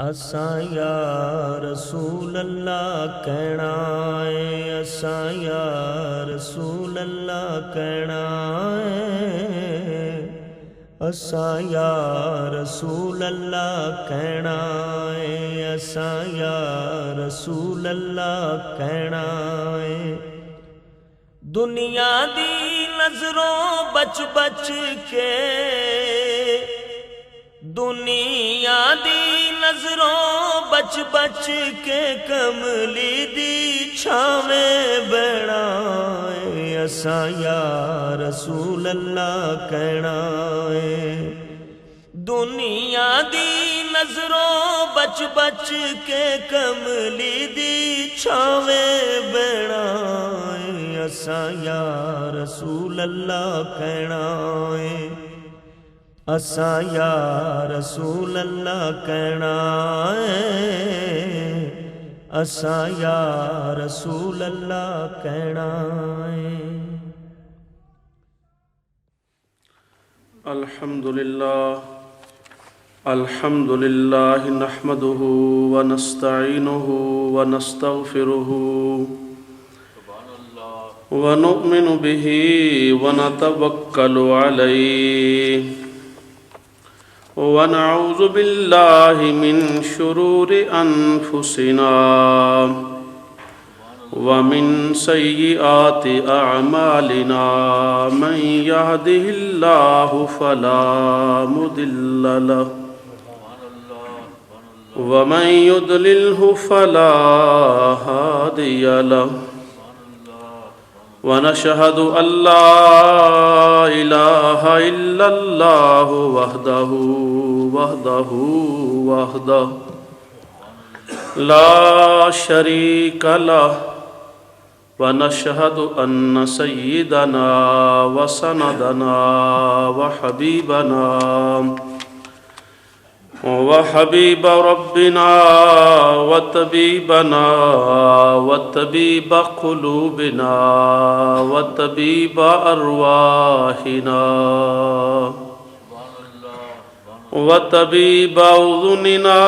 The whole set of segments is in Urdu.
اساں یا رسول اللہ کہنا ہے، اساں یا رسول اللہ کہنا ہے، اساں یا رسول اللہ کہنا ہے، اساں یا رسول اللہ کہنا ہے۔ دنیا دی نظروں بچ بچ کے، دنیا دی نظروں بچ بچ کے، کملی دی چھاویں بہنا ہے، اساں یا رسول اللہ کہنا ہے۔ دنیا دی نظروں بچ بچ کے، کملی دی چھاویں بہنا ہے، اساں یا رسول اللہ کہنا ہے، اساں یا رسول اللہ کہنا ہے، اساں یا رسول اللہ کہنا ہے۔ الحمد للہ نحمده ونستعینه ونستغفره ونؤمن به ونتوکل علیہ ونعوذ باللہ من شرور انفسنا ومن سیئات اعمالنا، من يهده اللہ فلا مضل له ومن يضلله فلا هادي له، ونشهد أن لا إله إلا الله وحده لا شريك له، ونشهد أن سيدنا وسندنا وحبيب ربنا وطبيبنا وطبيب قلوبنا وطبيب أرواحنا وطبيب أذننا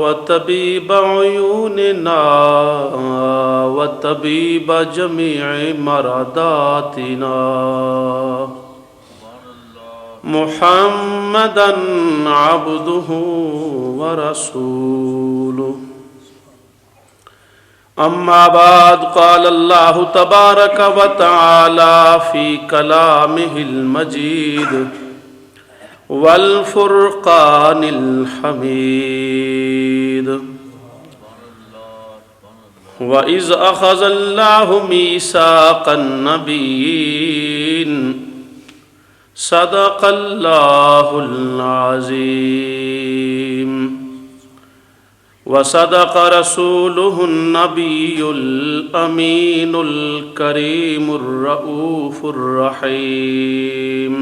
وطبيب عيوننا وطبيب جميع مرضاتنا، محمدًا عبده ورسوله۔ اما بعد، قال الله تبارك وتعالى في كلامه المجيد والفرقان الحميد، وَإِذْ أَخَذَ اللَّهُ مِيثَاقَ النَّبِيِّينَ صدق اللہ العظیم وصدق رسولہ النبی الامین الکریم الرؤوف الرحیم،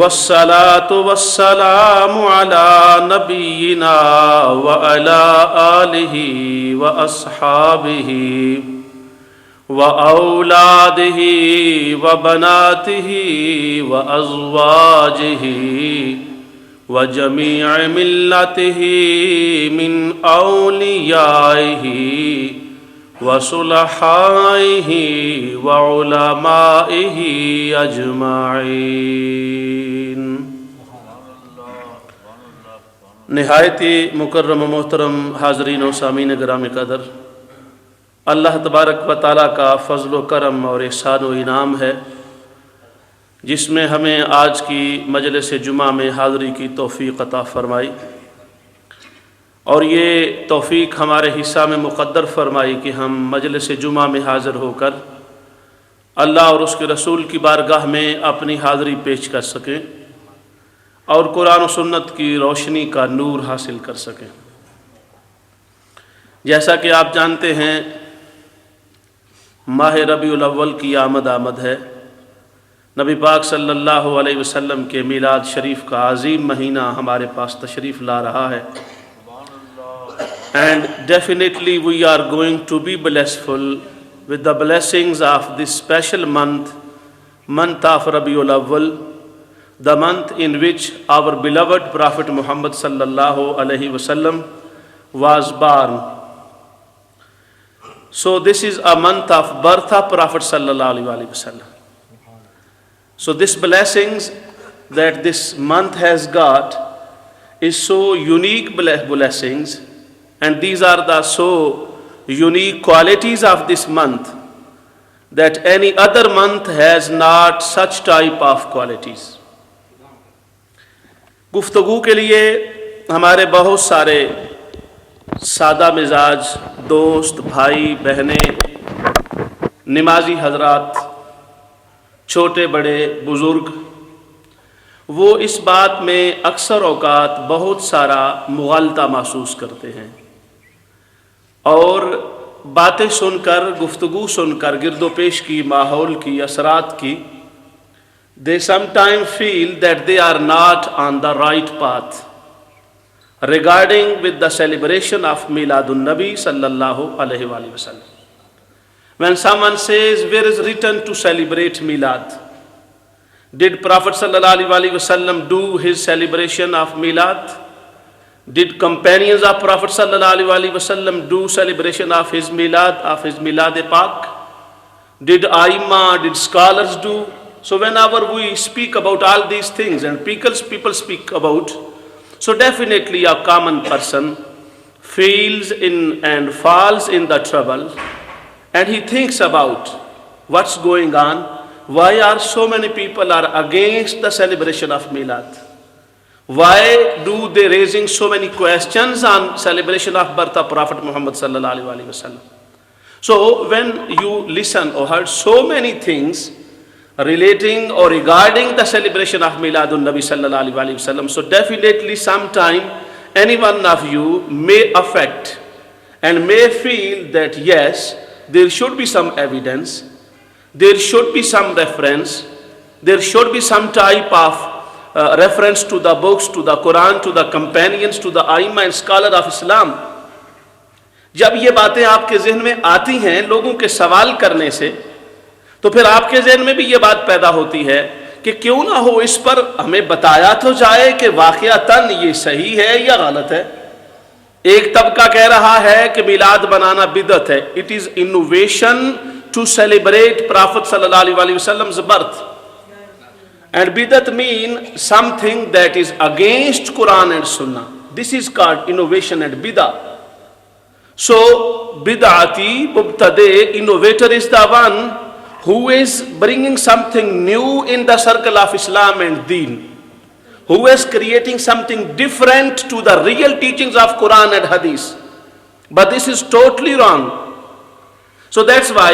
والصلاة والسلام علی نبینا وعلی آلہ واصحابہ وأولاده وبناته وأزواجه وجميع ملته من أوليائه وصلحائه وعلمائه أجمعين۔ نہایت مکرم و محترم حاضرین و سامعین گرامی قدر، اللہ تبارک و تعالیٰ کا فضل و کرم اور احسان و انعام ہے جس میں ہمیں آج کی مجلس جمعہ میں حاضری کی توفیق عطا فرمائی، اور یہ توفیق ہمارے حصہ میں مقدر فرمائی کہ ہم مجلس جمعہ میں حاضر ہو کر اللہ اور اس کے رسول کی بارگاہ میں اپنی حاضری پیش کر سکیں اور قرآن و سنت کی روشنی کا نور حاصل کر سکیں۔ جیسا کہ آپ جانتے ہیں، ماہ ربیع الاول کی آمد ہے، نبی پاک صلی اللہ علیہ وسلم کے میلاد شریف کا عظیم مہینہ ہمارے پاس تشریف لا رہا ہے، and definitely we are going to be blissful with the blessings of this special month of Rabiul Awwal, the month in which our beloved Prophet Muhammad sallallahu alaihi wasallam was born. So this is a month of birth of Prophet sallallahu alaihi wasallam. So this blessings that this month has got is so unique blessings, and these are the so unique qualities of this month that any other month has not such type of qualities. گفتگو کے لیے ہمارے بہت سارے سادہ مزاج دوست بھائی بہنیں نمازی حضرات چھوٹے بڑے بزرگ وہ اس بات میں اکثر اوقات بہت سارا مغالطہ محسوس کرتے ہیں اور باتیں سن کر گفتگو سن کر گرد و پیش کی ماحول کی اثرات کی they sometimes feel that they are not on the right path regarding with the celebration of Miladun Nabi sallallahu alaihi wasallam. When someone says, where is written to celebrate Milad? Did Prophet sallallahu alaihi wasallam do his celebration of Milad? Did companions of Prophet sallallahu alaihi wasallam do celebration of his Milad Pak? Did Aima, did scholars do? So whenever we speak about all these things and people speak about, so definitely a common person feels in and falls in the trouble, and he thinks about what's going on. Why are so many people are against the celebration of Milad? Why do they raising so many questions on celebration of birth of Prophet Muhammad sallallahu alaihi wasallam? So when you listen or heard so many things relating or regarding the celebration of Miladun Nabi sallallahu alaihi wasallam, so definitely sometime any one of you may affect and may feel that yes, there should be some evidence, there should be some reference, there should be some type of reference to the books, to the Quran, to the companions, to the Aima and scholar of Islam. جب یہ باتیں آپ کے ذہن میں آتی ہیں لوگوں کے سوال کرنے سے تو پھر آپ کے ذہن میں بھی یہ بات پیدا ہوتی ہے کہ کیوں نہ ہو اس پر ہمیں بتایا تو جائے کہ واقعتاً یہ صحیح ہے یا غلط ہے. ایک طبقہ کہہ رہا ہے کہ میلاد بنانا بدعت ہے. It is innovation to celebrate Prophet sallallahu alaihi wasallam's birth. And bidat mean something that is against Quran and Sunnah. This is called innovation and bidah. So bid'ati, mubtadi, innovator is the one who is bringing something new in the circle of Islam and Deen, who is creating something different to the real teachings of Quran and Hadith. But this is totally wrong. So that's why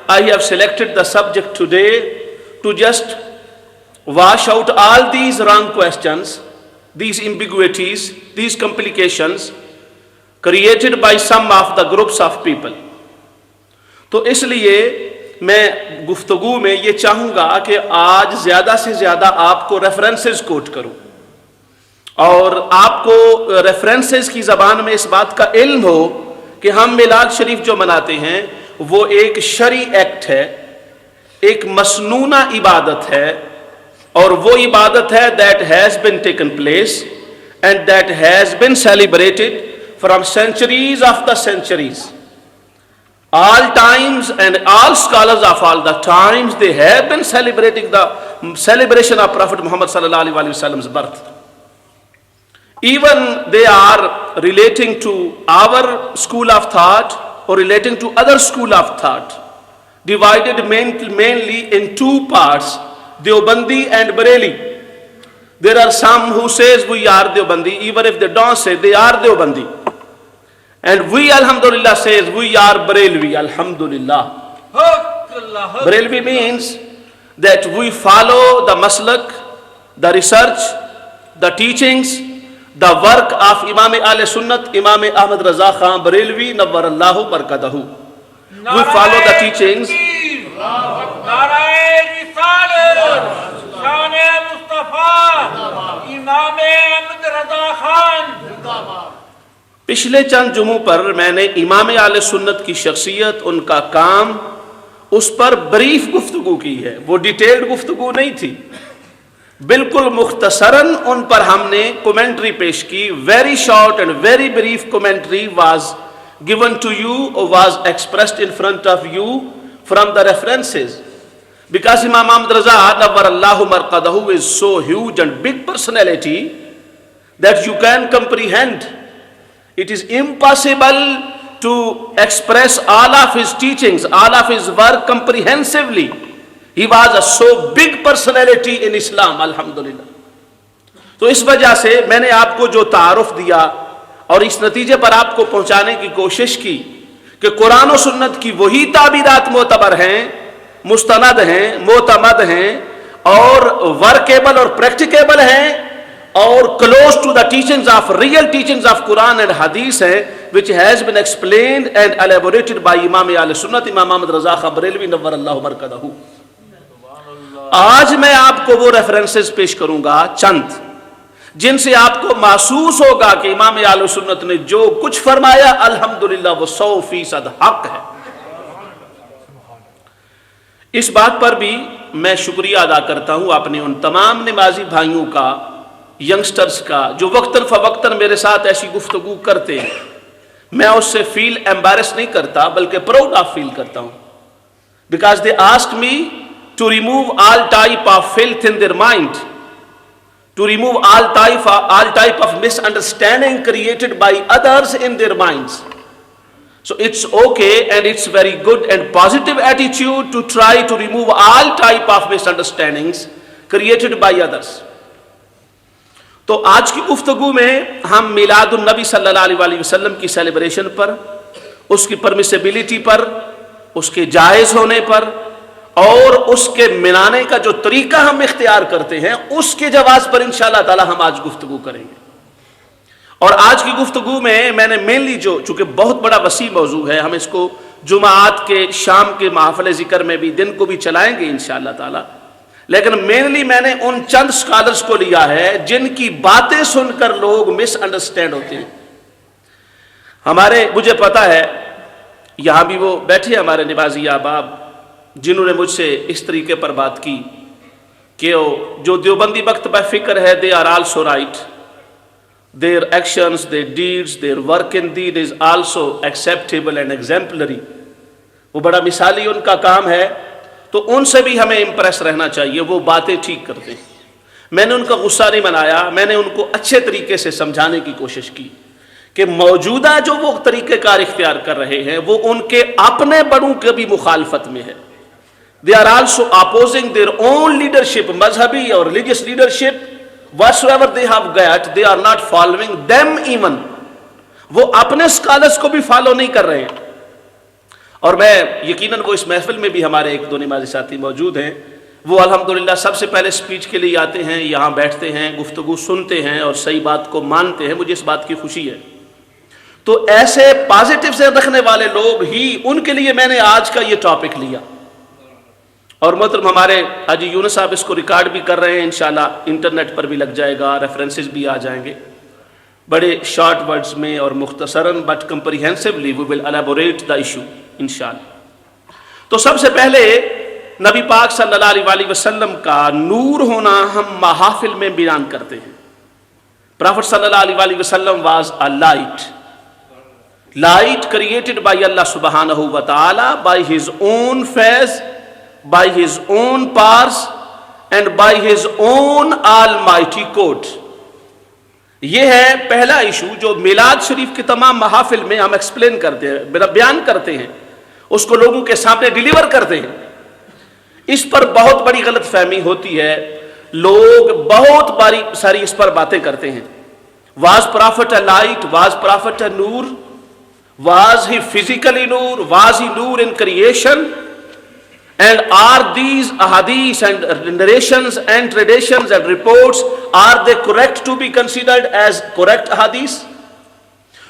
I have selected the subject today to just wash out all these wrong questions, these ambiguities, these complications created by some of the groups of people. تو اس لیے میں گفتگو میں یہ چاہوں گا کہ آج زیادہ سے زیادہ آپ کو ریفرنسز کوٹ کروں اور آپ کو ریفرنسز کی زبان میں اس بات کا علم ہو کہ ہم میلاد شریف جو مناتے ہیں وہ ایک شرعی ایکٹ ہے, ایک مسنونہ عبادت ہے, اور وہ عبادت ہے that has been taken place and that has been celebrated from centuries of the centuries. All times and all scholars of all the times, they have been celebrating the celebration of Prophet Muhammad sallallahu alaihi wasallam's birth. Even they are relating to our school of thought or relating to other school of thought, divided mainly in two parts, Deobandi and Bareli. There are some who says we are Deobandi, even if they don't say they are Deobandi. And we, alhamdulillah, says we are Barelvi, alhamdulillah. Barelvi means that we follow the maslak, the research, the teachings, the work of Imam Ahl-Sunnat, Imam Ahmad Raza Khan Barelvi, Nawwarallahu Barakatahu. We follow the teachings. پچھلے چند جمعوں پر میں نے امام اہل سنت کی شخصیت, ان کا کام, اس پر بریف گفتگو کی ہے. وہ ڈیٹیلڈ گفتگو نہیں تھی. بالکل مختصراً ان پر ہم نے کومنٹری پیش کی. Very short and very brief commentary was given to you or was expressed in front of you from the references, because Imam Ahmad Raza Nawwarallahu Marqadahu is so huge and big personality that you can comprehend. It is impossible to express all of his teachings, all of his work comprehensively. He was a so big personality in Islam, alhamdulillah. تو اس وجہ سے میں نے آپ کو جو تعارف دیا اور اس نتیجے پر آپ کو پہنچانے کی کوشش کی کہ قرآن و سنت کی وہی تعبیرات معتبر ہیں، مستند ہیں، معتمد ہیں اور ورکیبل اور پریکٹیکیبل ہیں اور close to the teachings of real teachings of Quran and حدیث ہیں، which has been explained and elaborated by امام اہل سنت امام احمد رضا خان بریلوی نور اللہ مرکزہ. آج میں آپ کو وہ ریفرنسز پیش کروں گا چند جن سے آپ کو محسوس ہوگا کہ امام اہل سنت نے جو کچھ فرمایا الحمدللہ وہ 100% حق ہے. اس بات پر بھی میں شکریہ ادا کرتا ہوں اپنے ان تمام نمازی بھائیوں کا، ینگسٹرز کا، جو وقتاً فوقتاً میرے ساتھ ایسی گفتگو کرتے ہیں. میں اس سے فیل ایمبیرس نہیں کرتا بلکہ پراؤڈ آف فیل کرتا ہوں، because they asked me to remove all type of filth in their mind, to remove all type of misunderstanding created by others in their minds. So it's okay and it's very good and positive attitude to try to remove all type of misunderstandings created by others. تو آج کی گفتگو میں ہم میلاد النبی صلی اللہ علیہ وسلم کی سیلیبریشن پر، اس کی پرمیسیبلٹی پر، اس کے جائز ہونے پر اور اس کے منانے کا جو طریقہ ہم اختیار کرتے ہیں اس کے جواز پر انشاءاللہ تعالی ہم آج گفتگو کریں گے. اور آج کی گفتگو میں نے مینلی چونکہ بہت بڑا وسیع موضوع ہے، ہم اس کو جمعات کے شام کے محفل ذکر میں بھی دن کو بھی چلائیں گے انشاءاللہ تعالی، لیکن مینلی میں نے ان چند اسکالرز کو لیا ہے جن کی باتیں سن کر لوگ مس انڈرسٹینڈ ہوتے ہیں. مجھے پتا ہے یہاں بھی وہ بیٹھے ہمارے نوازی احباب جنہوں نے مجھ سے اس طریقے پر بات کی کہ جو دیوبندی مکتبہ فکر ہے they are also right, their actions, their deeds, their work indeed is also acceptable and exemplary. وہ بڑا مثالی ان کا کام ہے، تو ان سے بھی ہمیں امپریس رہنا چاہیے. وہ باتیں ٹھیک کرتے ہیں. میں نے ان کا غصہ نہیں منایا، میں نے ان کو اچھے طریقے سے سمجھانے کی کوشش کی کہ موجودہ جو وہ طریقہ کار اختیار کر رہے ہیں وہ ان کے اپنے بڑوں کے بھی مخالفت میں ہے. They are also opposing their own leadership, مذہبی اور religious leadership, whatsoever they have got, they are not following them even. وہ اپنے scholars کو بھی فالو نہیں کر رہے ہیں. اور میں یقیناً وہ اس محفل میں بھی ہمارے ایک دو نمازی ساتھی موجود ہیں، وہ الحمدللہ سب سے پہلے سپیچ کے لیے آتے ہیں، یہاں بیٹھتے ہیں، گفتگو سنتے ہیں اور صحیح بات کو مانتے ہیں. مجھے اس بات کی خوشی ہے. تو ایسے پازیٹیو سے رکھنے والے لوگ ہی، ان کے لیے میں نے آج کا یہ ٹاپک لیا. اور محترم ہمارے حاجی یونس صاحب اس کو ریکارڈ بھی کر رہے ہیں، انشاءاللہ انٹرنیٹ پر بھی لگ جائے گا، ریفرنسز بھی آ جائیں گے. بڑے شارٹ ورڈز میں اور مختصراً but comprehensively we will elaborate the issue انشاءاللہ. تو سب سے پہلے نبی پاک صلی اللہ علیہ وسلم کا نور ہونا ہم محافل میں بیان کرتے ہیں. پرافٹ صلی اللہ علیہ وسلم was a light created by Allah subhanahu wa ta'ala by his own face, by his own powers and by his own almighty code. یہ ہے پہلا ایشو جو میلاد شریف کی تمام محافل میں ہم ایکسپلین کرتے ہیں، بیان کرتے ہیں، اس کو لوگوں کے سامنے ڈیلیور کرتے ہیں. اس پر بہت بڑی غلط فہمی ہوتی ہے، لوگ بہت ساری اس پر باتیں کرتے ہیں. Was prophet a light? Was prophet a noor? Was he physically noor? Was he noor in creation? And are these ahadith and narrations and traditions and reports, are they correct to be considered as correct ahadith?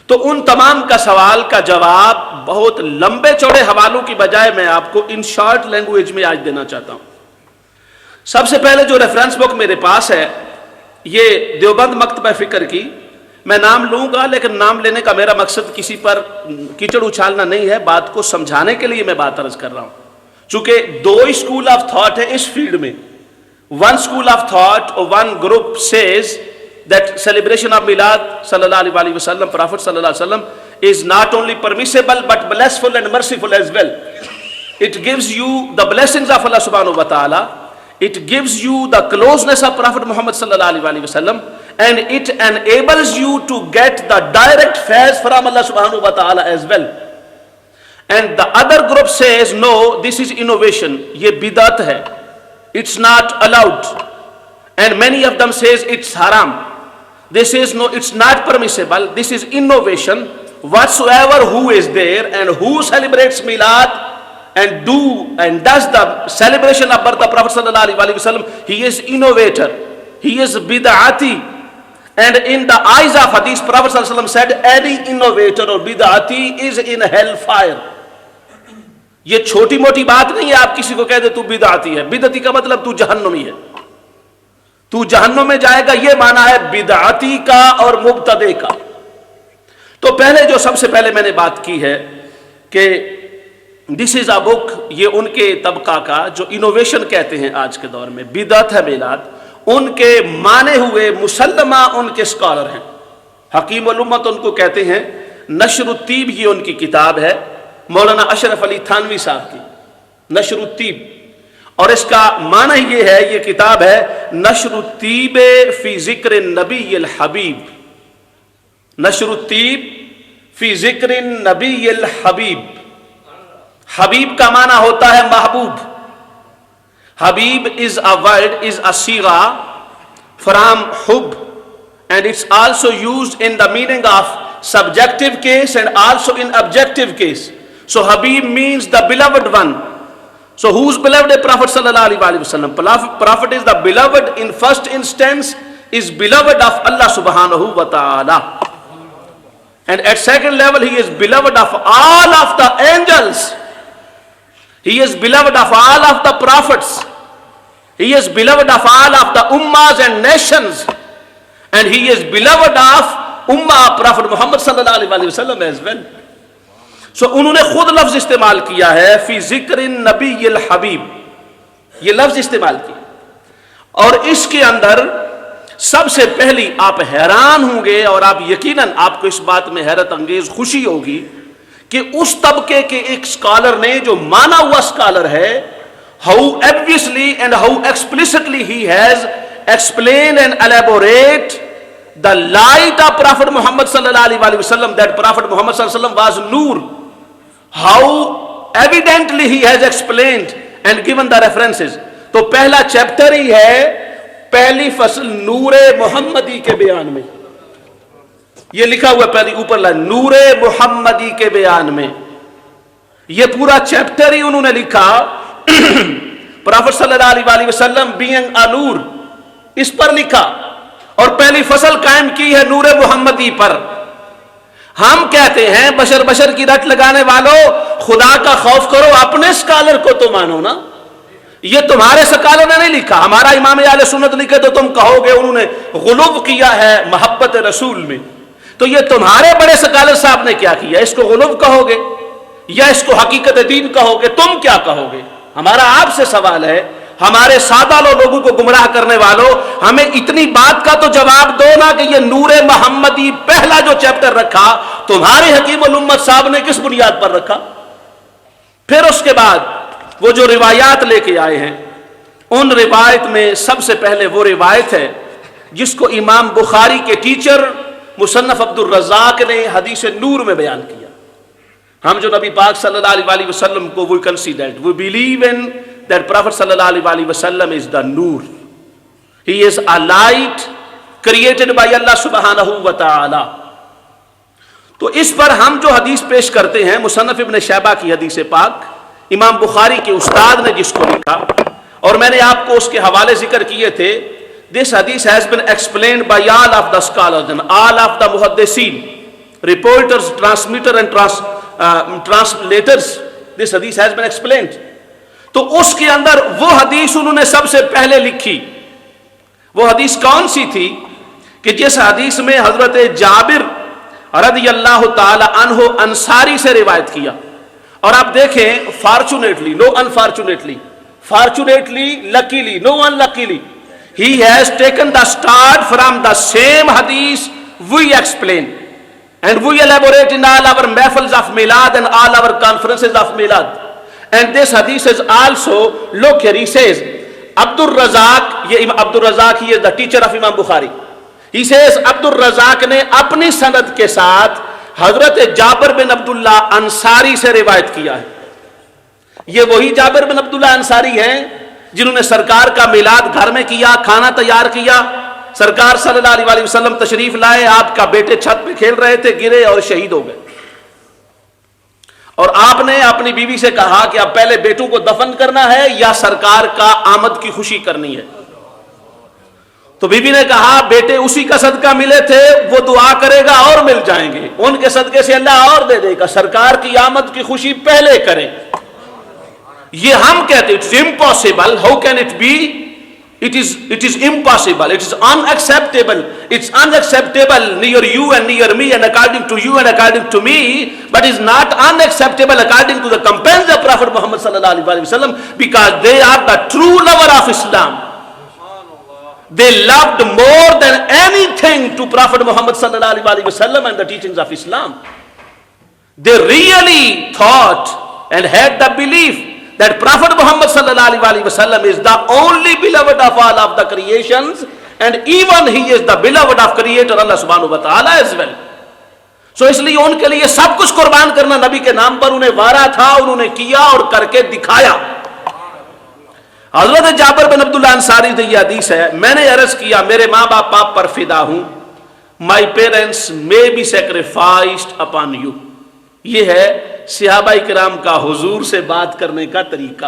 تو ان تمام کا سوال کا جواب بہت لمبے چوڑے حوالوں کی بجائے میں آپ کو ان شارٹ لینگویج میں آج دینا چاہتا ہوں. سب سے پہلے جو ریفرنس بک میرے پاس ہے یہ دیوبند مکتبہ فکر کی، میں نام لوں گا لیکن نام لینے کا میرا مقصد کسی پر کیچڑ اچھالنا نہیں ہے، بات کو سمجھانے کے لیے میں بات عرض کر رہا ہوں. چونکہ دو اسکول آف تھاٹ ہے اس فیلڈ میں، One school of thought or one group says that celebration of Milad sallallahu alaihi wasallam, Prophet sallallahu alaihi wasallam, is not only permissible but blissful and merciful as well. It gives you the blessings of Allah subhanahu wa ta'ala. It gives you the closeness of Prophet Muhammad sallallahu alaihi wasallam, and it enables you to get the direct faiz from Allah subhanahu wa ta'ala as well. And the other group says, no, this is innovation. Ye bidat hai. It's not allowed. And many of them says it's haram. They says, no, it's not permissible. This is innovation. Whatsoever who is there and who celebrates Milad and does the celebration of birth of Prophet sallallahu alaihi wasallam, he is innovator. He is bid'ati. And in the eyes of Hadith, Prophet sallallahu alaihi wasallam said, any innovator or bid'ati is in hellfire. یہ چھوٹی موٹی بات نہیں ہے آپ کسی کو کہہ دے تو بدعتی ہے. بدعتی کا مطلب تو جہنمی ہے, تو جہنم میں جائے گا, یہ معنی ہے بدعتی کا اور مبتدع کا. تو پہلے جو سب سے پہلے میں نے بات کی ہے کہ دس از اے بک, یہ ان کے طبقہ کا جو انوویشن کہتے ہیں آج کے دور میں, بدعت ہے میلاد, ان کے مانے ہوئے مسلمہ ان کے اسکالر ہیں. حکیم الامت ان کو کہتے ہیں. نشر الطیب یہ ان کی کتاب ہے, مولانا اشرف علی تھانوی صاحب کی, نشر الطیب. اور اس کا معنی یہ ہے, یہ کتاب ہے نشر الطیب فی ذکر النبی الحبیب. نشر الطیب فی ذکر النبی الحبیب. حبیب کا معنی ہوتا ہے محبوب. حبیب is a word, is a sigha from hub, and it's also used in the meaning of subjective case and also in objective case. So Habib means the beloved one. So who's beloved? Prophet sallallahu alaihi wasallam. Prophet is the beloved in first instance, is beloved of Allah subhanahu wa ta'ala. And at second level, he is beloved of all of the angels. He is beloved of all of the prophets. He is beloved of all of the ummahs and nations. And he is beloved of ummah Prophet Muhammad sallallahu alaihi wasallam as well. So انہوں نے خود لفظ استعمال کیا ہے فی ذکر النبی الحبیب, یہ لفظ استعمال کیا. اور اس کے اندر سب سے پہلی آپ حیران ہوں گے اور آپ یقیناً آپ کو اس بات میں حیرت انگیز خوشی ہوگی کہ اس طبقے کے ایک اسکالر نے جو مانا ہوا اسکالر ہے, how obviously and how explicitly he has explained and elaborate the light of Prophet Muhammad sallallahu alaihi wasallam, that Prophet Muhammad sallallahu alaihi wasallam was nur. How evidently he has explained and given the references. تو پہلا چیپٹر ہی ہے, پہلی فصل نور محمدی کے بیان میں. یہ لکھا ہوا پہلی اوپر لائن, نور محمدی کے بیان میں. یہ پورا چیپٹر ہی انہوں نے لکھا پروفیٹ صلی اللہ علیہ وسلم being a نور, اس پر لکھا. اور پہلی فصل قائم کی ہے نور محمدی پر. ہم کہتے ہیں بشر کی رٹ لگانے والوں, خدا کا خوف کرو, اپنے اسکالر کو تو مانو نا. یہ تمہارے اسکالر نے نہیں لکھا, ہمارا امام اہل سنت لکھے تو تم کہو گے انہوں نے غلو کیا ہے محبت رسول میں. تو یہ تمہارے بڑے اسکالر صاحب نے کیا کیا, اس کو غلو کہو گے یا اس کو حقیقت دین کہو گے, تم کیا کہو گے؟ ہمارا آپ سے سوال ہے, ہمارے سادہ لوگوں کو گمراہ کرنے والوں, ہمیں اتنی بات کا تو جواب دو نا کہ یہ نور محمدی پہلا جو چیپٹر رکھا تمہارے حکیم الامت صاحب نے کس بنیاد پر رکھا؟ پھر اس کے بعد وہ جو روایات لے کے آئے ہیں, ان روایت میں سب سے پہلے وہ روایت ہے جس کو امام بخاری کے ٹیچر مصنف عبد الرزاق نے حدیث نور میں بیان کیا. ہم جو نبی پاک صلی اللہ علیہ وسلم کو we consider, we believe in that Prophet sallallahu alaihi wasallam is the nur. He is a light created by Allah subhanahu wa ta'ala. تو اس پر ہم جو حدیث پیش کرتے ہیں مصنف ابن شیبہ کی حدیث پاک, امام بخاری کے استاد نے جس کو لکھا, اور میں نے آپ کو اس کے حوالے ذکر کیے تھے. This hadith has been explained by all of the scholars and all of the muhaddiseen, reporters, transmitter and translators. This hadith has been explained. تو اس کے اندر وہ حدیث انہوں نے سب سے پہلے لکھی. وہ حدیث کون سی تھی کہ جس حدیث میں حضرت جابر رضی اللہ تعالی عنہ انصاری سے روایت کیا. اور آپ دیکھیں, fortunately, know unfortunately, Fortunately, luckily, no unluckily, he has taken the start from the same hadith we explain and we elaborate in all our mahfils of Milad and all our conferences of Milad. And this hadith is also, look here, he says, Abdul Razak, Abdul Razak, he is the teacher of Imam Bukhari. He says, Abdul Razak نے اپنی سند کے ساتھ حضرت جابر بن عبداللہ انصاری سے روایت کیا ہے. یہ وہی جابر بن عبداللہ انصاری ہیں جنہوں نے سرکار کا میلاد گھر میں کیا, کھانا تیار کیا, سرکار صلی اللہ علیہ وسلم تشریف لائے, آپ کا بیٹے چھت پہ کھیل رہے تھے, گرے اور شہید ہو گئے, اور آپ نے اپنی بیوی سے کہا کہ اب پہلے بیٹوں کو دفن کرنا ہے یا سرکار کا آمد کی خوشی کرنی ہے. تو بیوی نے کہا بیٹے اسی کا صدقہ ملے تھے, وہ دعا کرے گا اور مل جائیں گے, ان کے صدقے سے اللہ اور دے دے گا, سرکار کی آمد کی خوشی پہلے کریں. یہ ہم کہتے ہیں it's impossible, how can it be, it is impossible, it is unacceptable, it's unacceptable near you and near me and according to you and according to me, but is not unacceptable according to the companions of Prophet Muhammad sallallahu alaihi wasallam, because they are the true lover of Islam. They loved more than anything to Prophet Muhammad sallallahu alaihi wasallam and the teachings of Islam. They really thought and had the belief that Prophet Muhammad sallallahu alaihi wasallam is the only beloved of all of the creations, and even he is the beloved of Creator Allah subhanahu wa ta'ala as well. So اس لیے ان کے لیے سب کچھ قربان کرنا نبی کے نام پر انہیں وارا تھا, انہوں نے کیا اور کر کے دکھایا. حضرت جابر بن عبداللہ انصاری سے یہ حدیث ہے, میں نے عرض کیا میرے ماں باپ آپ پر فدا ہوں, my parents may be sacrificed upon you. یہ ہے صحابہ کرام کا حضور سے بات کرنے کا طریقہ.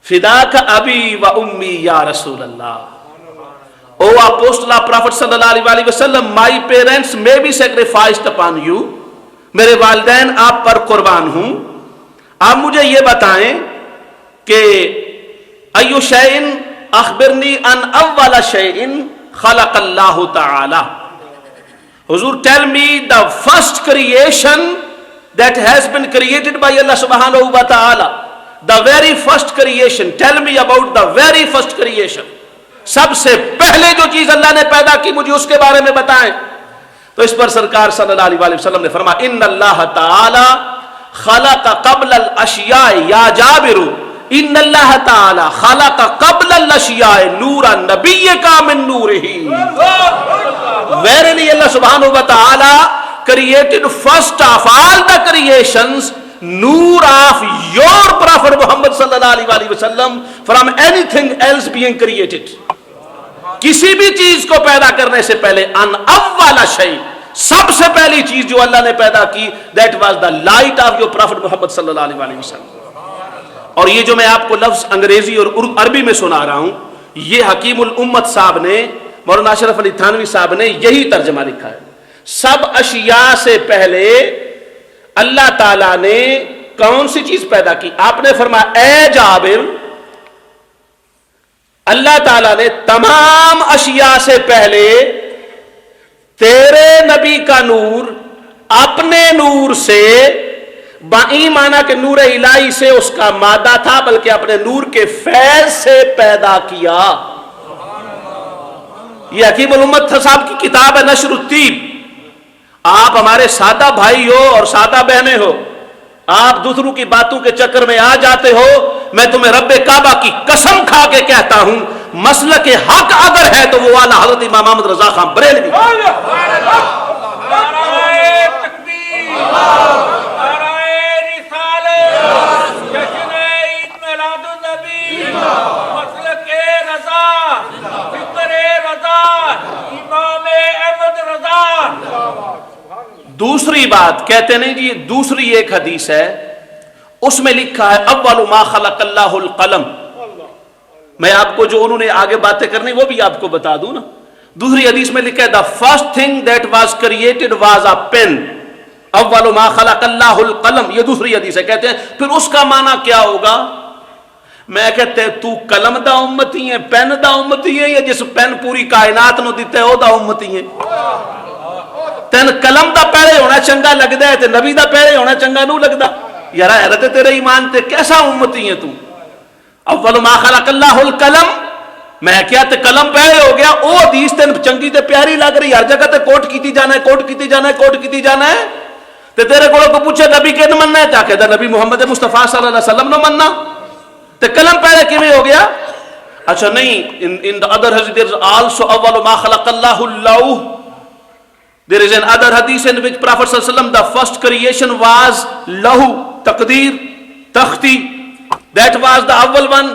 فداک ابی و امی یا رسول اللہ, او اپوسٹل آف پروفٹ صلی اللہ علیہ وسلم, my parents may be sacrificed upon you, میرے والدین آپ پر قربان ہوں. آپ مجھے یہ بتائیں کہ ایو شیئن اخبرنی ان اول شیئن خلق اللہ تعالی. حضور tell me the first creation that has been created by Allah subhanahu wa ta'ala, the very first creation, tell me about the very first creation. سب سے پہلے جو چیز اللہ نے پیدا کی مجھے اس کے بارے میں بتائیں. تو اس پر سرکار صلی اللہ علیہ وسلم نے فرمایا ان اللہ تعالی خلق قبل الاشیاء یا جابر, ان اللہ تعالی خلق قبل الاشیاء نورا نبی کا من Noora. Verily Allah subhanahu wa ta'ala created first of all the creations nur of your Prophet Muhammad sallallahu alaihi wasallam from anything else being created. کسی بھی چیز کو پیدا کرنے سے پہلے ان اول شیء, سب سے پہلی چیز جو اللہ نے پیدا کی, that was the light of your Prophet Muhammad sallallahu alaihi wasallam. اور یہ جو میں آپ کو لفظ انگریزی اور عربی میں سنا رہا ہوں, یہ حکیم الامت صاحب نے, مولانا اشرف علی تھانوی صاحب نے یہی ترجمہ لکھا ہے. سب اشیاء سے پہلے اللہ تعالیٰ نے کون سی چیز پیدا کی؟ آپ نے فرمایا اے جابر, اللہ تعالیٰ نے تمام اشیاء سے پہلے تیرے نبی کا نور اپنے نور سے, بائی مانا کہ نور الہی سے اس کا مادہ تھا, بلکہ اپنے نور کے فیض سے پیدا کیا. یہ حکیم الامت صاحب کی کتاب ہے نشر الطیب. آپ ہمارے سادہ بھائی ہو اور سادہ بہنیں ہو, آپ دوسروں کی باتوں کے چکر میں آ جاتے ہو. میں تمہیں رب کعبہ کی قسم کھا کے کہتا ہوں, مسلک حق اگر ہے تو وہ والا حضرت امام محمد رضا خان بریلوی. دوسری بات کہتے نہیں جی, دوسری ایک حدیث ہے, اس میں لکھا ہے اول ما خلق اللہ القلم. میں آپ کو جو انہوں نے آگے باتیں کرنی وہ بھی آپ کو بتا دوں نا. دوسری حدیث میں لکھا ہے the first thing that was created was a pen. اول ما خلق اللہ القلم, یہ دوسری حدیث ہے. کہتے ہیں پھر اس کا معنی کیا ہوگا؟ میں کہتے ہیں تو قلم دا امتی ہے, پین دا امتی ہے, یا جس پین پوری کائنات نو دیتے ہو دا امتی ہے. تین قلم دا پہلے ہونا چنگا لگتا ہے, تے نبی دا پہلے ہونا چنگا نو لگتا. یار حیرت تیرے ایمان تے, کیسا امتی ہے تو؟ اول ما خلق اللہ القلم، میں کیا تے قلم پہلے ہو گیا، او حدیث تے چنگی تے پیاری لگ رہی، ہر جگہ تے کوٹ کیتی جانا ہے، کوٹ کیتی جانا ہے، کوٹ کیتی جانا ہے، تے تیرے کو پوچھے نبی کہ مننا ہے، کیا کہتا نبی محمد مصطفیٰ صلی اللہ علیہ وسلم نہ مننا، تے قلم پہلے کیویں ہو گیا؟ اچھا نہیں، in the other hadith there is also اول ما خلق اللہ اللوح. There is another hadith in which Prophet sallallahu alaihi wasallam, the first creation was lahu, taqdeer, takhti. That was the awwal one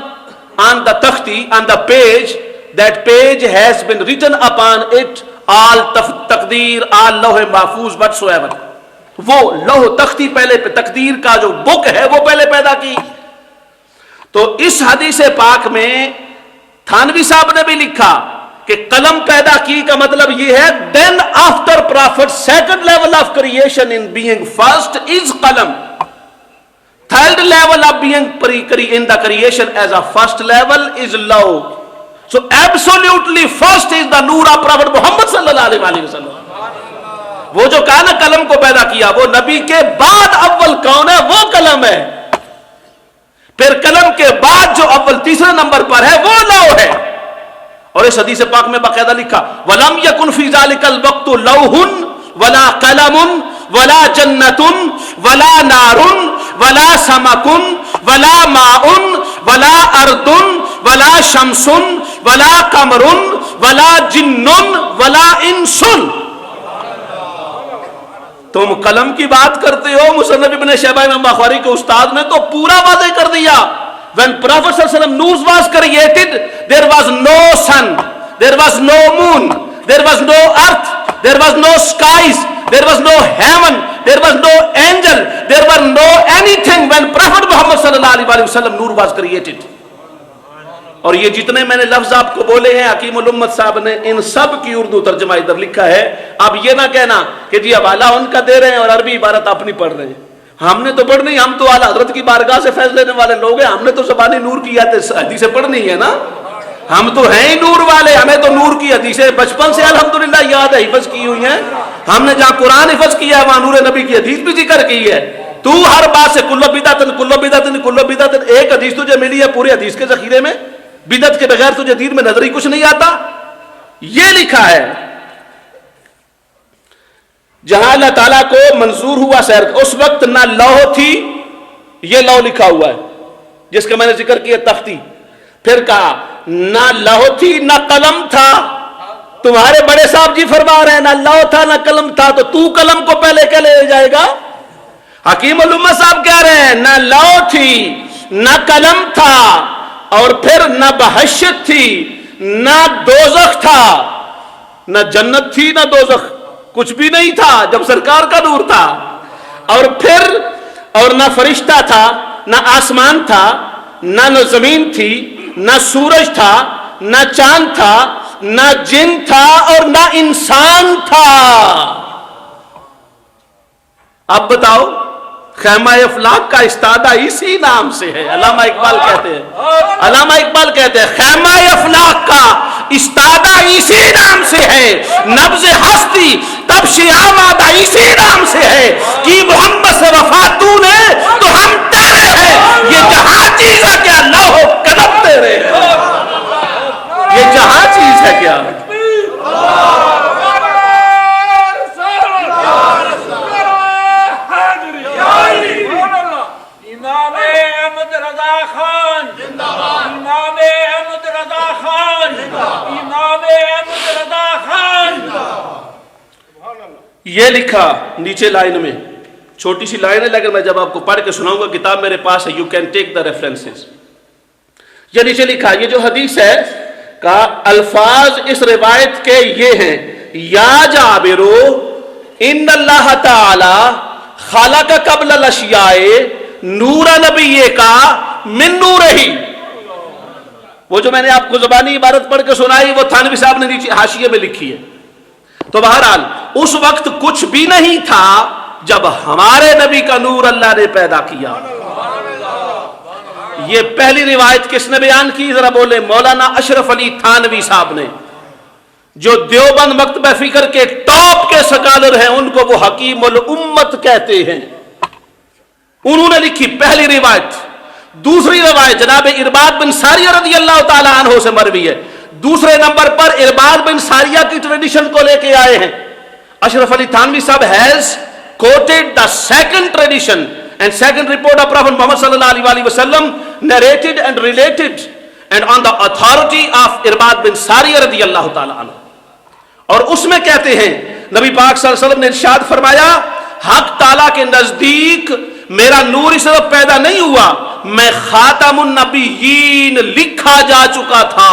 on the takhti, on the page. That page has been written upon it all taqdeer, all lawh mahfuz whatsoever. وہ لوح تختی پہلے تقدیر کا جو بک ہے وہ پہلے پیدا کی. تو اس حدیث پاک میں تھانوی صاحب نے بھی لکھا کہ قلم پیدا کی کا مطلب یہ ہے then after prophet second level of creation in being first is qalam, third level of being in the creation as a first level is law. So absolutely first is the nur of prophet Muhammad sallallahu alaihi wasallam. وہ جو کہا نا قلم کو پیدا کیا، وہ نبی کے بعد اول کون ہے؟ وہ قلم ہے. پھر قلم کے بعد جو اول تیسرے نمبر پر ہے وہ لوح ہے. اور اس حدیث پاک میں باقاعدہ لکھا وَلَمْ يَكُنْ فِي ذَلِكَ الْوَقْتُ لَوْحٌ وَلَا قَلَمٌ وَلَا جَنَّةٌ وَلَا نَارٌ وَلَا سَمَكٌ وَلَا مَاءٌ وَلَا أَرْضٌ وَلَا شَمْسٌ وَلَا قَمَرٌ وَلَا جِنٌّ وَلَا إِنسٌ. تم قلم کی بات کرتے ہو، مصنف ابن شیبہ امام بخاری کے استاد نے تو پورا واضح کر دیا. When Prophet sallallahu alaihi wasallam news was created, there was no sun, there was no moon, there was no earth, there was no skies, there was no heaven, there was no angel, there were no anything when Prophet Muhammad sallallahu alaihi wasallam nur was created. اور یہ جتنے میں نے لفظ آپ کو بولے ہیں حکیم الامت صاحب نے ان سب کی اردو ترجمہ ادھر لکھا ہے. اب یہ نہ کہنا کہ جی حوالہ ان کا دے رہے ہیں اور عربی عبارت اپنی پڑھ رہے ہیں. ہم نے تو پڑھنی، ہم تو اعلیٰ حضرت کی بارگاہ سے فیض لینے والے لوگ ہیں، ہم نے تو زبانی نور کی حدیثیں پڑھنی ہے نا. ہم تو ہیں ہی نور والے، ہمیں تو نور کی حدیثیں بچپن سے الحمدللہ یاد ہے، حفظ کی ہوئی ہیں. ہم نے جہاں قرآن حفظ کیا ہے وہاں نور نبی کی حدیث بھی ذکر کی ہے. تو ہر بات سے کلو بدعت، ایک حدیث تجھے ملی ہے پورے حدیث کے ذخیرے میں، بدعت کے بغیر تجھے دین میں نظر ہی کچھ نہیں آتا. یہ لکھا ہے جہاں اللہ تعالیٰ کو منظور ہوا سیر، اس وقت نہ لوح تھی، یہ لوح لکھا ہوا ہے جس کا میں نے ذکر کیا تختی. پھر کہا نہ لوح تھی نہ قلم تھا. تمہارے بڑے صاحب جی فرما رہے ہیں نہ لوح تھا نہ قلم تھا، تو قلم کو پہلے کیا لے جائے گا؟ حکیم الامت صاحب کہہ رہے ہیں نہ لوح تھی نہ قلم تھا، اور پھر نہ بحشت تھی نہ دوزخ تھا، نہ جنت تھی نہ دوزخ، کچھ بھی نہیں تھا جب سرکار کا نور تھا. اور پھر اور نہ فرشتہ تھا نہ آسمان تھا نہ زمین تھی نہ سورج تھا نہ چاند تھا نہ جن تھا اور نہ انسان تھا. اب بتاؤ خیمہ افلاق کا استادہ اسی نام سے ہے. علامہ اقبال کہتے ہیں خیمہ افلاق کا استادہ اسی نام سے ہے، نبض ہستی تب آمادہ اسی نام سے ہے، کہ محمد سے وفا تو نے تو ہم تیرے ہیں. یہ جہاں چیز ہے کیا لوح قلم تیرے ہیں، یہ جہاں چیز ہے کیا. یہ لکھا نیچے لائن میں، چھوٹی سی لائن ہے لیکن میں جب آپ کو پڑھ کے سناؤں گا، کتاب میرے پاس ہے، you can take the references. یہ نیچے لکھا یہ جو حدیث ہے کا الفاظ اس روایت کے یہ ہیں یا جابرو ان اللہ تعالی خلق قبل الاشیاء نور نبی کا من نورہی. وہ جو میں نے آپ کو زبانی عبارت پڑھ کے سنائی وہ تھانوی صاحب نے نیچے حاشیے میں لکھی ہے. تو بہرحال اس وقت کچھ بھی نہیں تھا جب ہمارے نبی کا نور اللہ نے پیدا کیا. یہ پہلی روایت کس نے بیان کی ذرا بولے؟ مولانا اشرف علی تھانوی صاحب نے، جو دیوبند مکتبہ فکر کے ٹاپ کے سکالر ہیں، ان کو وہ حکیم الامت کہتے ہیں. انہوں نے لکھی پہلی روایت دوسری روایت جناب ارباد بن ساریہ رضی اللہ تعالی عنہ سے مروی ہے. دوسرے نمبر پر ارباد بن ساریہ کی ٹریڈیشن کو لے کے آئے ہیں. اشرف علی تھانوی صاحب has quoted the second tradition and second report of Prophet Muhammad sallallahu alaihi wasallam, narrated and related and on the authority of Irbad bin Sariyah radiyallahu ta'ala anhu. اور اس میں کہتے ہیں نبی پاک صلی اللہ علیہ وسلم نے ارشاد فرمایا حق تعالیٰ کے نزدیک میرا نور اس وقت پیدا نہیں ہوا, میں خاتم النبیین لکھا جا چکا تھا.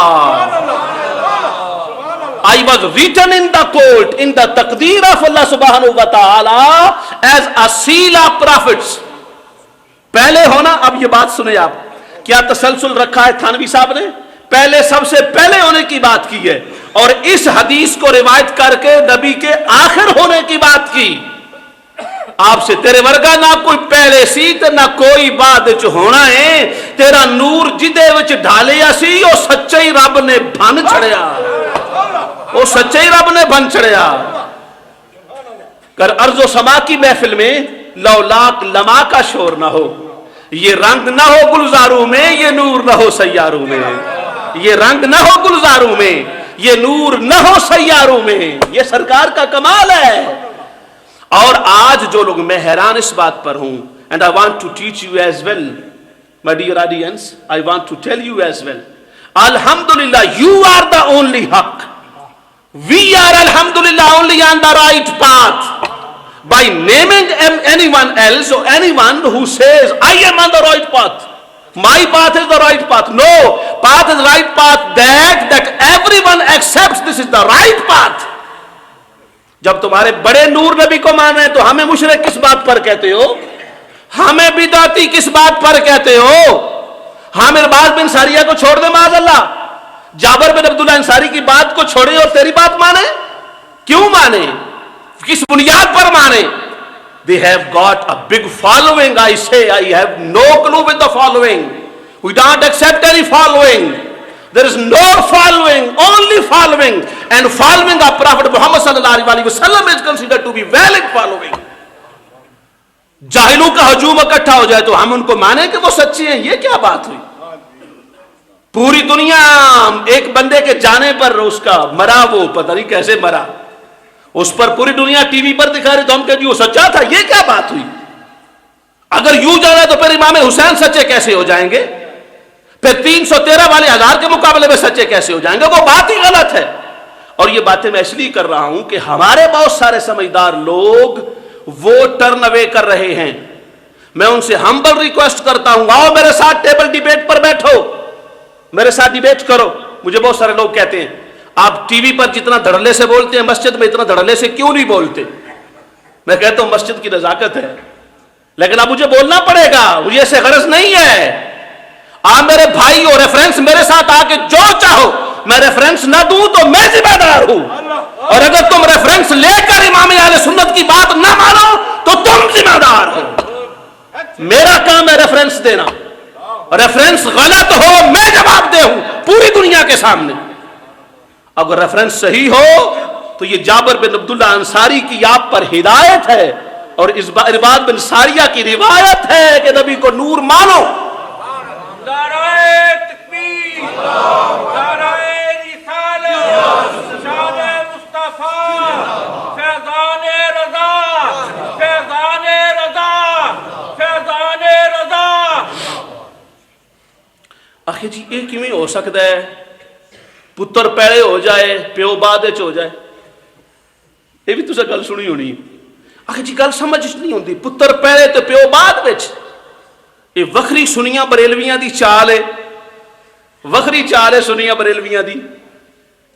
I was written in the court, in the taqdeer of Allah subhanahu wa ta'ala as a seal of prophets. پہلے ہونا. اب یہ بات سنیں آپ, کیا تسلسل رکھا ہے تھانوی صاحب نے؟ پہلے سب سے پہلے ہونے کی بات کی ہے اور اس حدیث کو روایت کر کے نبی کے آخر ہونے کی بات کی. آپ سے تیرے ورگا نہ کوئی پہلے سی تے نہ کوئی بعد وچ ہونا ہے. تیرا نور جدے وچ ڈھالیا سی او سچے رب نے بن چھڑیا, وہ سچے رب نے بن چڑھیا. کر ارض و سما کی محفل میں لولاک لما کا شور نہ ہو, یہ رنگ نہ ہو گلزاروں میں, یہ نور نہ ہو سیاروں میں. یہ رنگ نہ ہو گلزاروں میں, یہ نور نہ ہو سیاروں میں. یہ سرکار کا کمال ہے. اور آج جو لوگ, میں حیران اس بات پر ہوں, and I want to teach you as well, my dear audience, I want to tell you as well. Alhamdulillah, you are the only haqq. We are alhamdulillah only on the right path. By naming anyone else or anyone who says I am on the right path, my path is the right path. No, path is right path that everyone accepts this is the right path. جب تمہارے بڑے نور نبی کو مان رہے ہیں تو ہمیں مشرک کس بات پر کہتے ہو؟ ہمیں بدعتی کس بات پر کہتے ہو؟ ہم ارباد بن ساریہ کو چھوڑ دیں معاذ اللہ, جابر بن عبداللہ انصاری کی بات کو چھوڑے اور تیری بات مانے؟ کیوں مانے؟ کس بنیاد پر مانے؟ They have got a big following. I say I have no clue with the following. We don't accept any following. There is no following, only following. And following of Prophet Muhammad sallallahu alaihi wasallam is considered to be valid following. جاہلوں کا ہجوم اکٹھا ہو جائے تو ہم ان کو مانیں کہ وہ سچے ہیں, یہ کیا بات ہوئی؟ پوری دنیا ایک بندے کے جانے پر اس کا مرا, وہ پتہ نہیں کیسے مرا, اس پر پوری دنیا ٹی وی پر دکھا رہی تو ہم کہتے ہیں وہ سچا تھا, یہ کیا بات ہوئی؟ اگر یوں جانا تو پھر امام حسین سچے کیسے ہو جائیں گے؟ پھر 313 والے 1000 کے مقابلے میں سچے کیسے ہو جائیں گے؟ وہ بات ہی غلط ہے. اور یہ باتیں میں اس لیے کر رہا ہوں کہ ہمارے بہت سارے سمجھدار لوگ وہ ٹرن اوے کر رہے ہیں. میں ان سے ہمبل ریکویسٹ کرتا ہوں, آؤ میرے ساتھ ٹیبل ڈیبیٹ پر بیٹھو, میرے ساتھ ڈیبیٹ کرو. مجھے بہت سارے لوگ کہتے ہیں آپ ٹی وی پر جتنا دھڑلے سے بولتے ہیں مسجد میں اتنا دھڑلے سے کیوں نہیں بولتے؟ میں کہتا ہوں مسجد کی نزاکت ہے, لیکن اب مجھے بولنا پڑے گا, مجھے ایسے غرض نہیں ہے. آپ میرے بھائی ہو, ریفرنس میرے ساتھ آ کے جو چاہو, میں ریفرنس نہ دوں تو میں ذمہ دار ہوں, اور اگر تم ریفرنس لے کر امام اہل سنت کی بات نہ مانو تو تم ذمہ دار ہو. میرا کام ہے ریفرنس دینا, ریفرنس غلط ہو میں جواب دے ہوں پوری دنیا کے سامنے. اگر ریفرنس صحیح ہو تو یہ جابر بن عبداللہ انصاری کی آپ پر ہدایت ہے اور ارباد بن ساریہ کی روایت ہے کہ نبی کو نور مانو. نعرہ تکبیر, نعرہ رسالت, شان مصطفیٰ, فیضان رضا, فیضان رضا, فیضان رضا. آخر جی یہ کیویں ہو سکتا ہے پتر پیڑے ہو جائے پیو بعد ہو جائے؟ یہ بھی تسا گل سنی ہونی. آخر جی گل سمجھ نہیں ہوندی, پتر پیڑے تو پیو بعد وچ. یہ وکھری سنیاں بریلویاں دی چال ہے, وکھری چال ہے سنیاں بریلویاں دی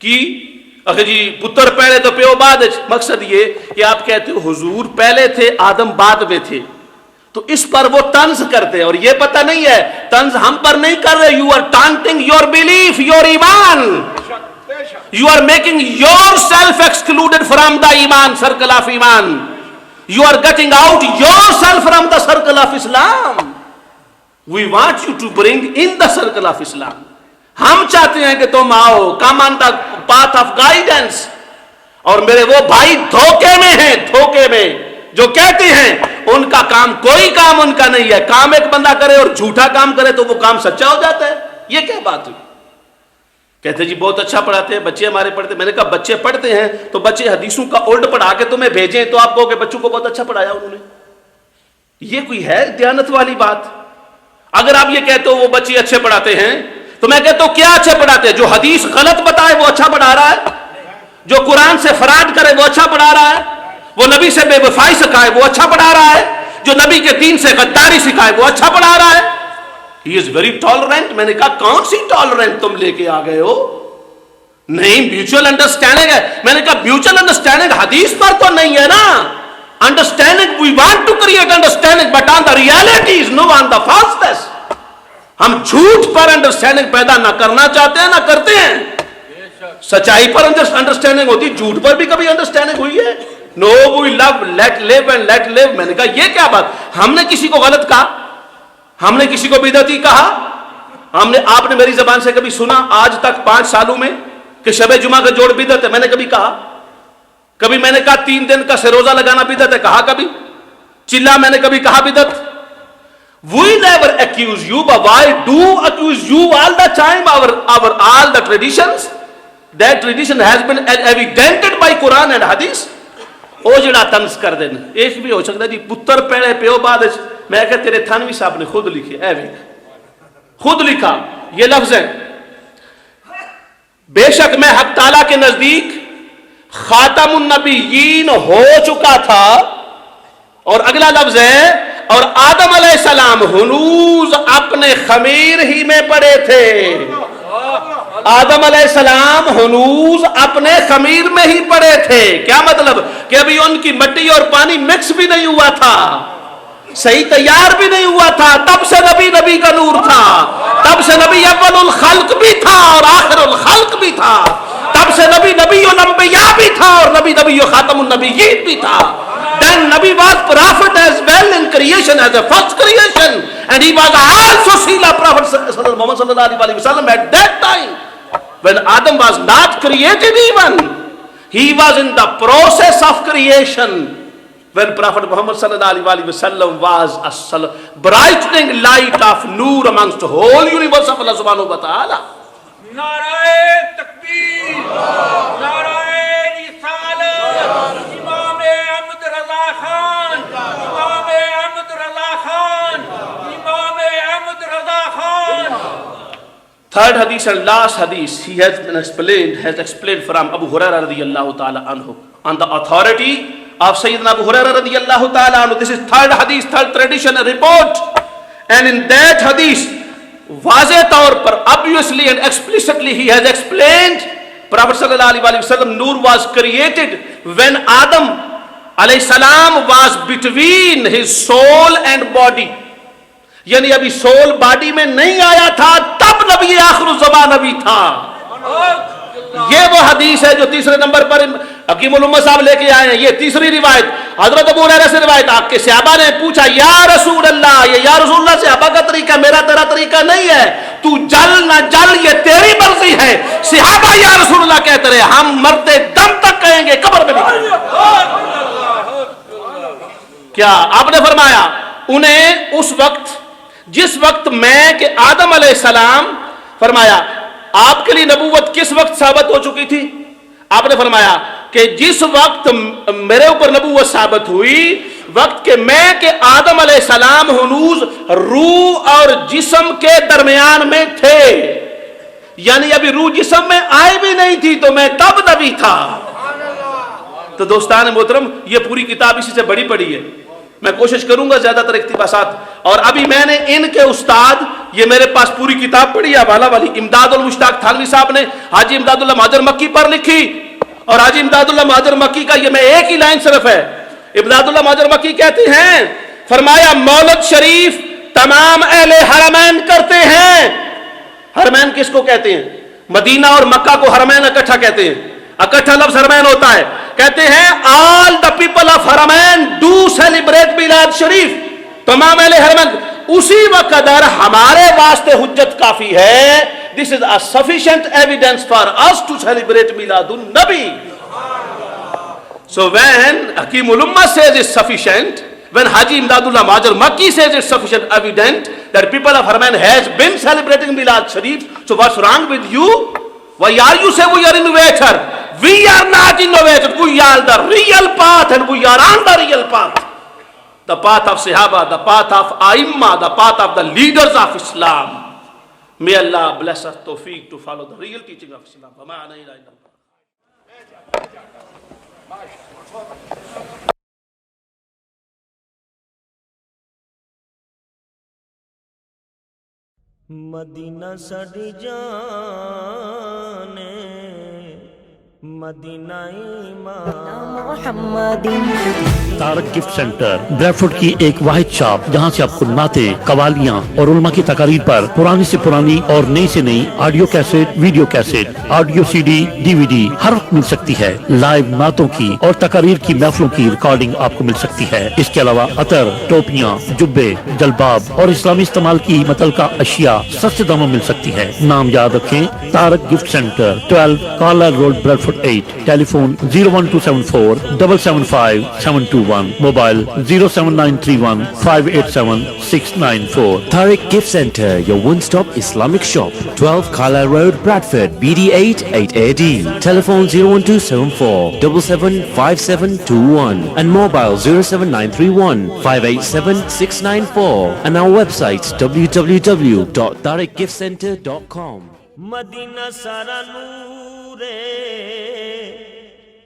کی. آخر جی پتر پہلے تو پیو بعد. مقصد یہ کہ آپ کہتے ہو حضور پہلے تھے آدم بعد میں تھے, تو اس پر وہ طنز کرتے ہیں اور یہ پتہ نہیں ہے طنز ہم پر نہیں کر رہے. You are taunting your belief, your ایمان, you are making yourself excluded from the ایمان سرکل آف ایمان. You are getting out yourself from the circle of Islam. We want you to bring in the circle of Islam. ہم چاہتے ہیں کہ تم آؤ, come on the path of guidance. اور میرے وہ بھائی دھوکے میں ہیں, دھوکے میں, جو کہتے ہیں ان کا کام کوئی کام ان کا نہیں ہے. کام ایک بندہ کرے اور جھوٹا کام کرے تو وہ کام سچا ہو جاتا ہے. یہ کیا بات ہوئی؟ کہتے جی بہت اچھا پڑھاتے ہیں بچے ہمارے پڑھتے. میں نے کہا بچے پڑھتے ہیں تو بچے حدیثوں کا الٹ پڑھا کے تمہیں بھیجیں تو آپ کہو کہ بچوں کو بہت اچھا پڑھایا انہوں نے. یہ کوئی ہے دیانت والی بات؟ اگر آپ یہ کہتے ہو وہ بچے اچھے پڑھاتے ہیں تو میں کہتا ہوں کیا اچھے پڑھاتے ہیں؟ جو حدیث غلط بتائے وہ اچھا پڑھا رہا ہے, جو قرآن سے فراڈ کرے وہ اچھا پڑھا رہا ہے, وہ نبی سے بے وفائی سکھائے وہ اچھا پڑھا رہا ہے, جو نبی کے دین سے غداری سکھائے وہ اچھا پڑھا رہا ہے. ہی از ویری ٹالرنٹ. میں نے کہا کون سی ٹالرنٹ تم لے کے آ گئے ہو؟ نہیں, میوچل انڈرسٹینڈنگ ہے. میں نے کہا میوچل انڈرسٹینڈنگ حدیث پر تو نہیں ہے نا. Understanding we want to create understanding but on the realities no on the falseness. ہم جھوٹ پر انڈرسٹینڈنگ پیدا نہ کرنا چاہتے ہیں نہ کرتے ہیں. سچائی پر انڈرسٹینڈنگ ہوتی, جھوٹ پر بھی کبھی انڈرسٹینڈنگ ہوئی ہے؟ نو, وی لو let live and let live. میں نے کہا یہ کیا بات؟ ہم نے کسی کو غلط کہا؟ ہم نے کسی کو بدعتی کہا؟ آپ نے میری زبان سے کبھی سنا آج تک 5 سالوں میں کہ شب جمعہ کا جوڑ بدعت ہے؟ میں نے کبھی کہا؟ کبھی میں نے کہا 3 دن کا سروزہ لگانا بدعت ہے؟ کہا کبھی؟ چلا میں نے کبھی کہا بدعت؟ We never accuse you, but why do accuse you all the time? All the traditions, that tradition has been evidented by Quran and Hadith. وہ جڑا تنس کر دینا ایک بھی ہو سکتا ہے جی پتر پیڑے پیو بعد. میں کہا تیرے تھانوی صاحب نے خود لکھے, خود لکھا یہ لفظ ہے, بے شک میں حق تعالیٰ کے نزدیک خاتم النبیین ہو چکا تھا. اور اگلا لفظ ہے اور آدم علیہ السلام ہنوز اپنے خمیر ہی میں پڑے تھے. آدم علیہ السلام ہنوز اپنے خمیر میں ہی پڑے تھے. کیا مطلب؟ کہ ابھی ان کی مٹی اور پانی مکس بھی نہیں ہوا تھا, صحیح تیار بھی نہیں ہوا تھا. تب سے نبی کا نور تھا, تب سے نبی اول الخلق بھی تھا اور آخر الخلق بھی تھا, تب سے نبی الانبیاء بھی تھا اور نبی خاتم النبیین بھی تھا. Then Nabi was prophet as well in creation as a first creation, and he was also seen a prophet Muhammad sallallahu alaihi wasallam at that time when Adam was not created even. He was in the process of creation when Prophet Muhammad sallallahu alaihi wasallam was a brightening light of nur amongst the whole universe of Allah subhanahu wa ta'ala. نعرہ تکبیر, نعرہ رسالت, امام احمد رضا خان, امام احمد رضا خان, امام Ahmad Raza Khan. Third hadith and last hadith he has explained from Abu Hurairah radiyallahu ta'ala anhu on the authority of Sayyidina Abu Hurairah radiyallahu ta'ala anhu. This is third hadith, third tradition and report, and in that hadith واضح طور پر obviously and explicitly he has explained Prophet sallallahu alaihi wasallam nur was created when Adam alayhi salam was between his soul and body. یعنی ابھی سول باڈی میں نہیں آیا تھا تب نبی آخر الزمان نبی تھا. یہ وہ حدیث ہے جو تیسرے نمبر پر حکیم الامہ صاحب لے کے آئے ہیں. یہ تیسری روایت حضرت ابو ہریرہ سے روایت. آپ کے صحابہ نے پوچھا یا رسول اللہ, یہ یا رسول اللہ صحابہ کا طریقہ, میرا تیرا طریقہ نہیں ہے, تو جل نہ جل یہ تیری مرضی ہے. صحابہ یا رسول اللہ کہتے رہے, ہم مرتے دم تک کہیں گے, قبر میں بھی کہیں گے. کیا آپ نے فرمایا انہیں اس وقت جس وقت میں کہ آدم علیہ السلام, فرمایا آپ کے لیے نبوت کس وقت ثابت ہو چکی تھی؟ آپ نے فرمایا کہ جس وقت میرے اوپر نبوت ثابت ہوئی وقت کہ میں کہ آدم علیہ السلام ہنوز روح اور جسم کے درمیان میں تھے. یعنی ابھی روح جسم میں آئے بھی نہیں تھی تو میں تب نبی تھا. تو دوستان محترم یہ پوری کتاب اسی سے بڑی پڑی ہے. میں کوشش کروں گا زیادہ تر اقتباسات, اور ابھی میں نے ان کے استاد, یہ میرے پاس پوری کتاب پڑھی ہے حوالہ والی, امداد المشتاق تھانوی صاحب نے حاجی امداد اللہ مہاجر مکی پر لکھی. اور حاجی امداد اللہ مہاجر مکی کا یہ میں ایک ہی لائن صرف ہے. امداد اللہ مہاجر مکی کہتے ہیں, فرمایا مولد شریف تمام اہل حرمین کرتے ہیں. حرمین کس کو کہتے ہیں؟ مدینہ اور مکہ کو حرمین اکٹھا کہتے ہیں. اکٹھا لفظ حرمین ہوتا ہے. کہتے ہیں all the people of حرمین do celebrate میلاد شریف. تمام اہل حرمین. اسی وقت ہمارے واسطے حجت کافی ہے. This is a sufficient evidence for us to celebrate میلاد النبی. So when Hakim Ulumma says it's sufficient, When Haji Imdadullah Majar Makki says it's sufficient evident that people of Haramain has been celebrating Milad Sharif, so what's wrong with you? Why are you saying we are innovator? We are not innovators. We are the real path, and we are on the real path. The path of Sahaba, the path of Aimma, the path of the leaders of Islam. May Allah bless us tawfiq to follow the real teaching of Islam. مدینہ ساڈی جان مدینہ ایمان تارک گفٹ سینٹر بریڈفورڈ کی ایک واحد شاپ جہاں سے آپ کو نعتیں، قوالیاں اور علماء کی تقاریر پر پرانی سے پرانی اور نئی سے نئی audio cassette, video cassette, audio C D, D V D ہر وقت مل سکتی ہے۔ لائیو نعتوں کی اور تقاریر کی محفلوں کی ریکارڈنگ آپ کو مل سکتی ہے۔ اس کے علاوہ عطر، ٹوپیاں، جبے، جلباب اور اسلامی استعمال کی متعلقہ اشیاء سستے داموں مل سکتی ہے۔ نام یاد رکھیں، Tarik gift centre, 12 Carlisle road, Bradford 8۔ Telephone 01274 775 721، mobile 07931 587 694۔ Tariq Gift Center, your one-stop Islamic shop, 12 Carlisle Road, Bradford, BD8 8AD. Telephone 01274 775721 and mobile 07931 587 694 and our website www.tariqgiftcenter.com. مدینہ سارا نور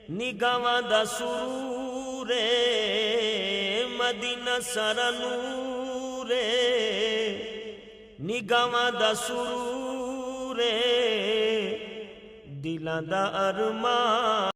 نگاواں دا سرور مدینہ سارا نور نگاواں دا سرور دلاں دا ارمان